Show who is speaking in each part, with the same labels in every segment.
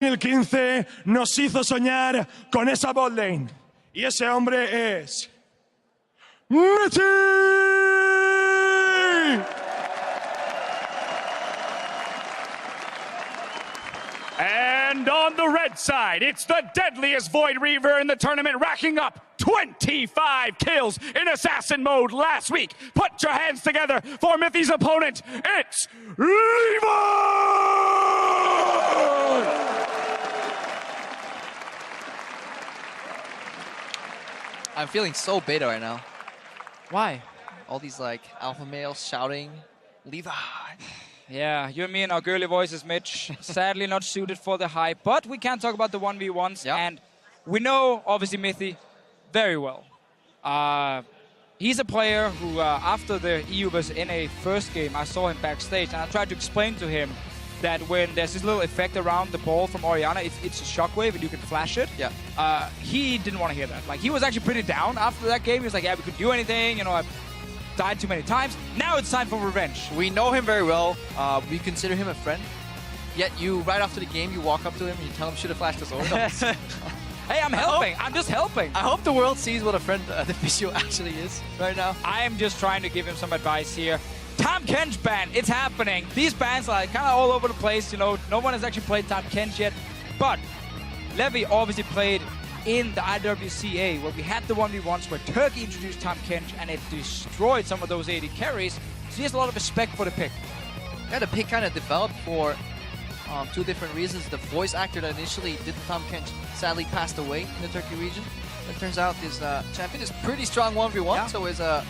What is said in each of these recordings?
Speaker 1: 2015 nos hizo soñar con esa bot lane. Y ese hombre es... ¡Mitthy!
Speaker 2: And on the red side, it's the deadliest Void Reaver in the tournament, racking up 25 kills in assassin mode last week. Put your hands together for Mithy's opponent. It's Levi!
Speaker 3: I'm feeling so beta right now.
Speaker 4: Why?
Speaker 3: All these like alpha males shouting, Levi.
Speaker 4: Yeah, you and me and our girly voices, Mitch. Sadly not suited for the hype, but we can talk about the 1v1s.
Speaker 3: Yep.
Speaker 4: And we know, obviously, Mitthy very well. He's a player who, after the EU vs NA first game, I saw him backstage, and I tried to explain to him that when there's this little effect around the ball from Orianna, it's a shockwave and you can flash it.
Speaker 3: Yeah.
Speaker 4: He didn't want to hear that. Like, he was actually pretty down after that game. He was like, yeah, we could do anything, you know, I've died too many times. Now it's time for revenge.
Speaker 3: We know him very well. We consider him a friend. Yet you, right after the game, you walk up to him and you tell him should have flashed us over.
Speaker 4: Hey, I'm helping. I'm just helping.
Speaker 3: I hope the world sees what a friend the Physio actually is right now.
Speaker 4: I am just trying to give him some advice here. Tahm Kench ban, it's happening. These bans are kind of all over the place, you know. No one has actually played Tahm Kench yet. But Levi obviously played in the IWCA, where we had the 1v1s, where Turkey introduced Tahm Kench, and it destroyed some of those AD carries. So he has a lot of respect for the pick.
Speaker 3: Yeah, the pick kind of developed for two different reasons. The voice actor that initially did Tahm Kench sadly passed away in the Turkey region. It turns out this champion is pretty strong 1v1,
Speaker 4: yeah.
Speaker 3: So it's a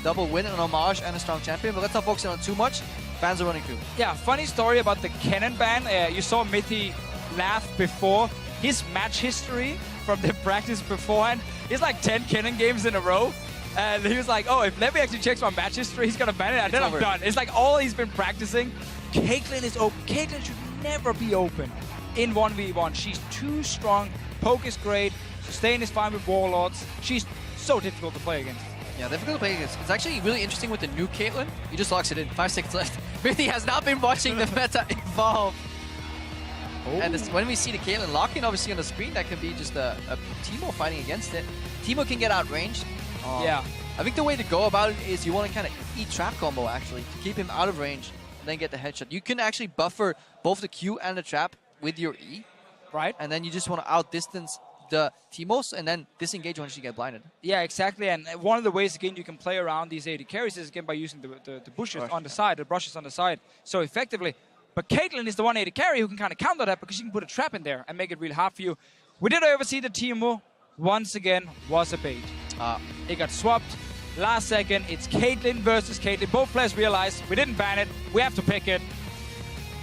Speaker 3: double win, an homage, and a strong champion. But let's not focus on it too much. Fans are running through.
Speaker 4: Yeah, funny story about the Cannon ban. You saw Mitthy laugh before. His match history from the practice beforehand is like 10 Cannon games in a row. And he was like, oh, if Levi actually checks my match history, he's going to ban it, and then I'm done. It's like all he's been practicing. Caitlyn is open. Caitlyn should never be open in 1v1. She's too strong. Poke is great. Sustain is fine with Warlords. She's so difficult to play against.
Speaker 3: Yeah, difficult to play against. It's actually really interesting with the new Caitlyn. He just locks it in. 5 seconds left. Mitthy has not been watching the meta evolve. Oh. And this, when we see the Caitlyn locking, obviously on the screen, that could be just a Teemo fighting against it. Teemo can get outranged.
Speaker 4: Yeah.
Speaker 3: I think the way to go about it is you want to kind of eat trap combo, actually, to keep him out of range and then get the headshot. You can actually buffer both the Q and the trap with your E.
Speaker 4: Right.
Speaker 3: And then you just want to outdistance the Teemos and then disengage once you get blinded.
Speaker 4: Yeah, exactly. And one of the ways, again, you can play around these AD carries is, again, by using the bushes on the side, the brushes on the side. So effectively. But Caitlyn is the one AD carry who can kind of counter that because she can put a trap in there and make it really hard for you. We did oversee the Teemo. Once again, was a bait. It got swapped. Last second, it's Caitlyn versus Caitlyn. Both players realized we didn't ban it. We have to pick it.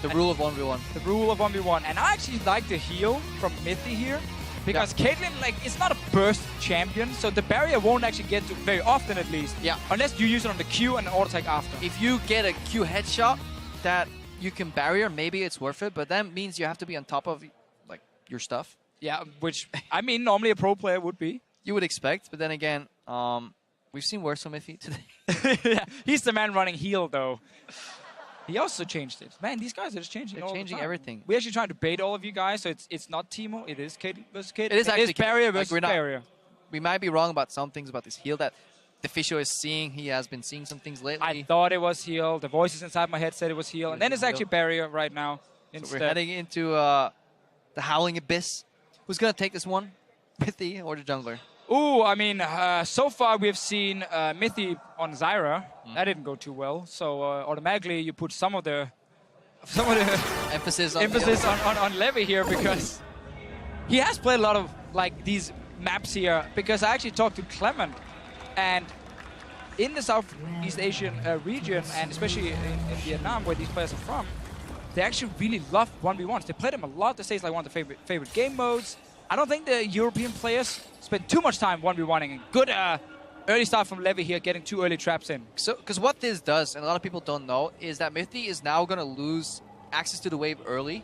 Speaker 3: The rule of 1v1.
Speaker 4: The rule of 1v1. And I actually like the heal from Mitthy here. Because Caitlyn, like, it's not a burst champion, so the barrier won't actually get to very often at least.
Speaker 3: Yeah.
Speaker 4: Unless you use it on the Q and auto attack after.
Speaker 3: If you get a Q headshot that you can barrier, maybe it's worth it, but that means you have to be on top of like your stuff.
Speaker 4: Yeah, which, I mean, normally a pro player would be.
Speaker 3: You would expect, but then again, we've seen worse from Mitthy today.
Speaker 4: Yeah, he's the man running heal, though. He also changed it. Man, these guys are just changing.
Speaker 3: They're changing everything.
Speaker 4: We're actually trying to bait all of you guys, so it's not Teemo. It is Caitlyn versus Caitlyn.
Speaker 3: It is actually
Speaker 4: barrier versus barrier.
Speaker 3: We might be wrong about some things about this heal that the Physio is seeing. He has been seeing some things lately.
Speaker 4: I thought it was heal. The voices inside my head said it was heal, and then it's actually barrier right now.
Speaker 3: So we're heading into the Howling Abyss. Who's gonna take this one, Mitthy or the jungler?
Speaker 4: Ooh, I mean, so far we've seen Mitthy on Zyra. That didn't go too well. So automatically you put some of the
Speaker 3: emphasis
Speaker 4: on Levi here because he has played a lot of like these maps here. Because I actually talked to Clement, and in the Southeast Asian region, and especially in Vietnam, where these players are from, they actually really love 1v1s. They play them a lot. They say it's like one of the favorite game modes. I don't think the European players spend too much time 1v1ing. Good early start from Levi here, getting 2 early traps in.
Speaker 3: So, because what this does, and a lot of people don't know, is that Mitthy is now going to lose access to the wave early.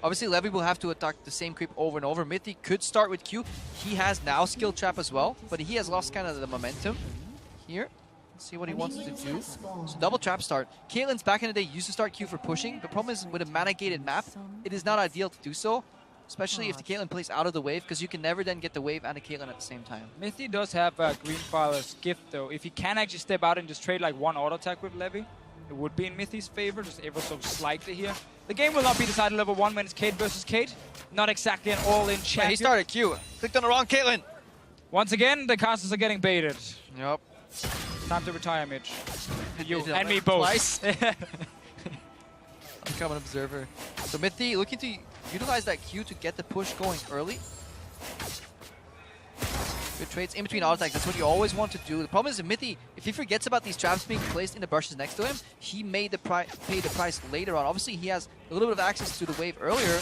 Speaker 3: Obviously, Levi will have to attack the same creep over and over. Mitthy could start with Q. He has now skill trap as well, but he has lost kind of the momentum here. Let's see what he wants to do. So double trap start. Caitlyn's back in the day used to start Q for pushing. The problem is with a mana gated map, it is not ideal to do so. especially if the Caitlyn plays out of the wave, because you can never then get the wave and the Caitlyn at the same time.
Speaker 4: Mitthy does have a green filer's gift though. If he can actually step out and just trade like one auto attack with Levi, it would be in Mithy's favor, just ever so slightly here. The game will not be decided level 1 when it's Kate versus Kate. Not exactly an all-in champion.
Speaker 3: He started Q. Clicked on the wrong Caitlyn.
Speaker 4: Once again, the casters are getting baited.
Speaker 3: Yep.
Speaker 4: Time to retire, Mitch. You
Speaker 3: Did
Speaker 4: and me both.
Speaker 3: Twice. Become an observer. So Mitthy looking to utilize that Q to get the push going early. Good trades in between auto attacks. That's what you always want to do. The problem is Mitthy, if he forgets about these traps being placed in the brushes next to him, he may pay the price later on. Obviously, he has a little bit of access to the wave earlier.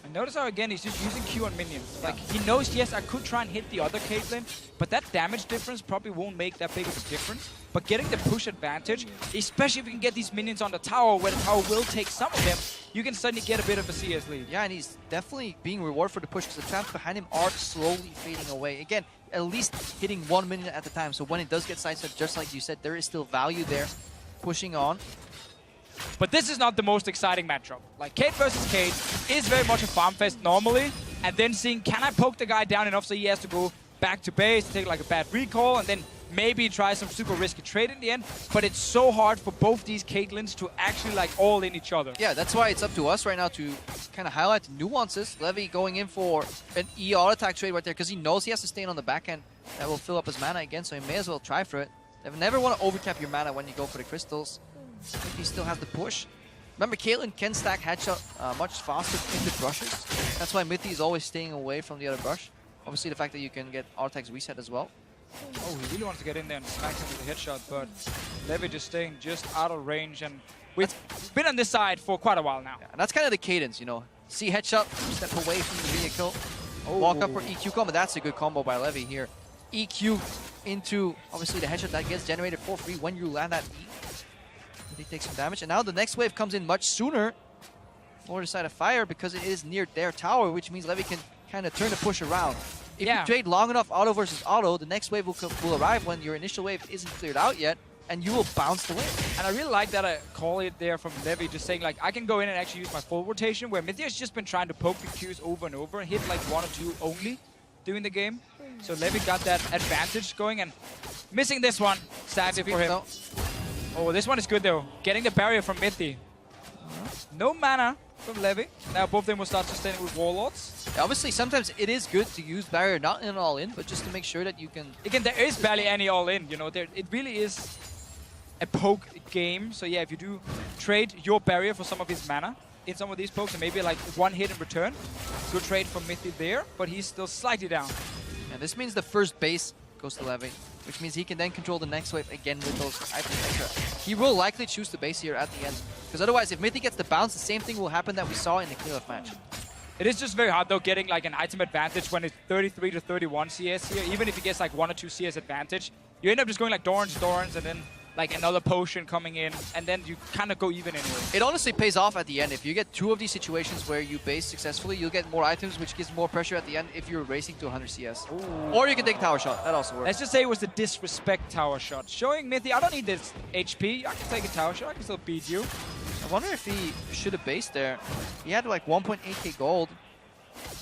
Speaker 4: And notice how, again, he's just using Q on minions. Like, he knows, yes, I could try and hit the other Caitlyn, but that damage difference probably won't make that big of a difference. But getting the push advantage, especially if you can get these minions on the tower, where the tower will take some of them, you can suddenly get a bit of a CS lead.
Speaker 3: Yeah, and he's definitely being rewarded for the push because the traps behind him are slowly fading away. Again, at least hitting 1 minion at a time. So when it does get sidestepped, just like you said, there is still value there. Pushing on.
Speaker 4: But this is not the most exciting matchup. Like, Kate versus Kate is very much a farm fest normally, and then seeing, can I poke the guy down enough so he has to go back to base, take like a bad recall, and then maybe try some super risky trade in the end. But it's so hard for both these Caitlyns to actually like all in each other.
Speaker 3: Yeah, that's why it's up to us right now to kind of highlight the nuances. Levi going in for an E auto attack trade right there because he knows he has to stay on the back end. That will fill up his mana again, so he may as well try for it. You never want to overcap your mana when you go for the crystals. I think he still has the push. Remember, Caitlyn can stack headshot much faster into brushes. That's why Mitthy is always staying away from the other brush. Obviously, the fact that you can get auto attacks reset as well.
Speaker 4: Oh, he really wants to get in there and smack him with a headshot, but Levi just staying just out of range, and we've been on this side for quite a while now.
Speaker 3: Yeah, and that's kind of the cadence, you know. See headshot, step away from the vehicle, walk up for EQ combo. That's a good combo by Levi here. EQ into, obviously, the headshot that gets generated for free when you land that E. He takes some damage, and now the next wave comes in much sooner for the side of fire because it is near their tower, which means Levi can kind of turn the push around. If you trade long enough auto versus auto, the next wave will arrive when your initial wave isn't cleared out yet, and you will bounce the wave.
Speaker 4: And I really like that call it there from Levi, just saying like, I can go in and actually use my full rotation, where Mitthy has just been trying to poke the Qs over and over and hit like 1 or 2 only during the game. So Levi got that advantage going, and missing this one, sadly for him. Oh, this one is good though. Getting the barrier from Mitthy. No mana from Levi. Now both of them will start sustaining with Warlords.
Speaker 3: Yeah, obviously, sometimes it is good to use barrier, not in all-in, but just to make sure that you can...
Speaker 4: Again, there is barely any all-in, you know. It really is a poke game. So yeah, if you do trade your barrier for some of his mana in some of these pokes, and maybe like 1 hit in return, good trade from Mitthy there, but he's still slightly down.
Speaker 3: And this means the first base goes to Levi, which means he can then control the next wave again with those items extra. He will likely choose the base here at the end, because otherwise, if Mitthy gets the bounce, the same thing will happen that we saw in the clear-off match.
Speaker 4: It is just very hard though, getting like an item advantage when it's 33 to 31 CS here. Even if he gets like 1 or 2 CS advantage, you end up just going like Doran's, and then like another potion coming in, and then you kind of go even anyway.
Speaker 3: It honestly pays off at the end. If you get 2 of these situations where you base successfully, you'll get more items, which gives more pressure at the end if you're racing to 100 CS. Ooh. Or you can take tower shot. That also works.
Speaker 4: Let's just say it was the disrespect tower shot. Showing Mitthy, I don't need this HP. I can take a tower shot. I can still beat you.
Speaker 3: I wonder if he should have based there. He had like 1.8k gold.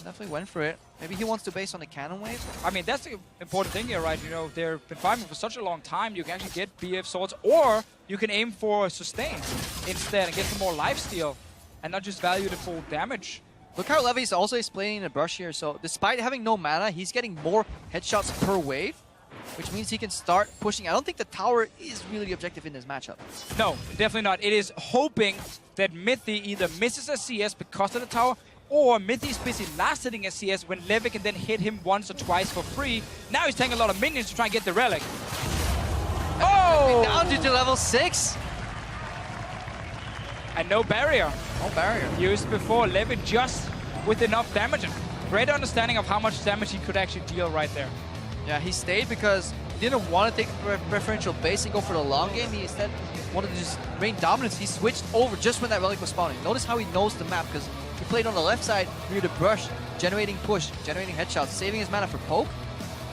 Speaker 3: Definitely went for it. Maybe he wants to base on the cannon wave.
Speaker 4: I mean, that's the important thing here, right? You know, they've been farming for such a long time. You can actually get BF swords, or you can aim for sustain instead and get some more lifesteal and not just value the full damage.
Speaker 3: Look how Levi's also explaining the brush here. So despite having no mana, he's getting more headshots per wave, which means he can start pushing. I don't think the tower is really the objective in this matchup.
Speaker 4: No, definitely not. It is hoping that Mitthy either misses a CS because of the tower, or Mithy's busy last hitting a CS when Levi can then hit him once or twice for free. Now he's taking a lot of minions to try and get the relic. Oh!
Speaker 3: Down to level 6.
Speaker 4: And no barrier.
Speaker 3: No barrier.
Speaker 4: Used before, Levi just with enough damage. Great understanding of how much damage he could actually deal right there.
Speaker 3: Yeah, he stayed because he didn't want to take preferential base and go for the long game. He instead wanted to just reign dominance. He switched over just when that relic was spawning. Notice how he knows the map, because he played on the left side near the brush, generating push, generating headshots, saving his mana for poke.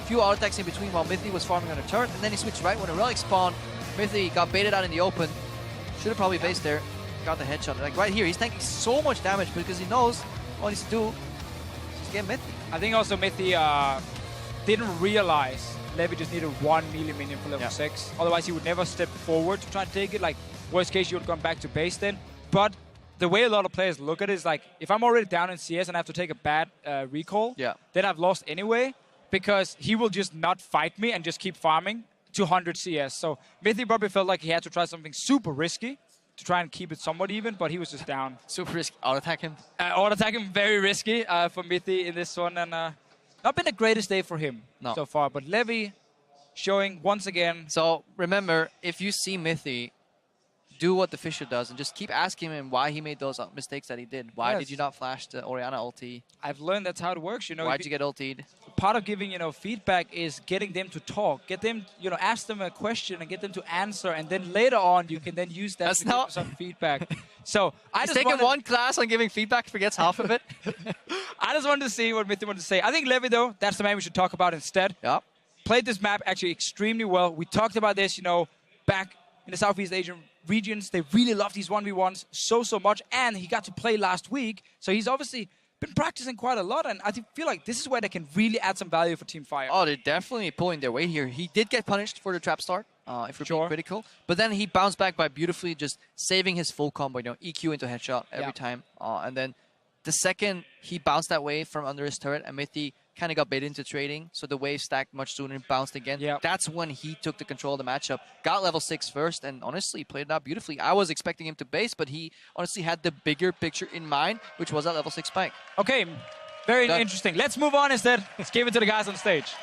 Speaker 3: A few auto attacks in between while Mitthy was farming on a turret, and then he switched right when the relic spawned. Mitthy got baited out in the open. Should have probably based there. Got the headshot. Like right here, he's taking so much damage because he knows all he needs to do is just get Mitthy.
Speaker 4: I think also Mitthy didn't realize Levi just needed one melee minion for level 6. Otherwise, he would never step forward to try and take it. Like, worst case, you would have gone back to base then. But the way a lot of players look at it is like, if I'm already down in CS and I have to take a bad recall, then I've lost anyway, because he will just not fight me and just keep farming 200 CS. So Mitthy probably felt like he had to try something super risky to try and keep it somewhat even, but he was just down.
Speaker 3: Super risky. Auto-attack him.
Speaker 4: Auto-attack him, very risky for Mitthy in this one. And not been the greatest day for him so far. But Levi showing once again.
Speaker 3: So remember, if you see Mitthy, do what the Fisher does and just keep asking him why he made those mistakes that he did. Why did you not flash the Orianna ulti?
Speaker 4: I've learned that's how it works. You know,
Speaker 3: why'd you get ultied?
Speaker 4: Part of giving, feedback is getting them to talk. Get them, ask them a question and get them to answer, and then later on you can then use that to give some feedback. So I just
Speaker 3: taken one class on giving feedback, forgets half of it.
Speaker 4: I just wanted to see what Mitthy wanted to say. I think Levi, though, that's the man we should talk about instead.
Speaker 3: Yeah.
Speaker 4: Played this map actually extremely well. We talked about this, back in the Southeast Asian regions. They really love these 1v1s so much, and he got to play last week, so he's obviously been practicing quite a lot, and I feel like this is where they can really add some value for Team Fire.
Speaker 3: Oh, they're definitely pulling their weight here. He did get punished for the trap start, if we're being critical, but then he bounced back by beautifully just saving his full combo, EQ into headshot every time, and then the second he bounced that wave from under his turret, and Mitthy kind of got baited into trading, so the wave stacked much sooner and bounced again. That's when he took the control of the matchup, got level 6 first, and honestly played it out beautifully. I was expecting him to base, but he honestly had the bigger picture in mind, which was that level 6 spike.
Speaker 4: Okay, very interesting. Let's move on instead. Let's give it to the guys on stage.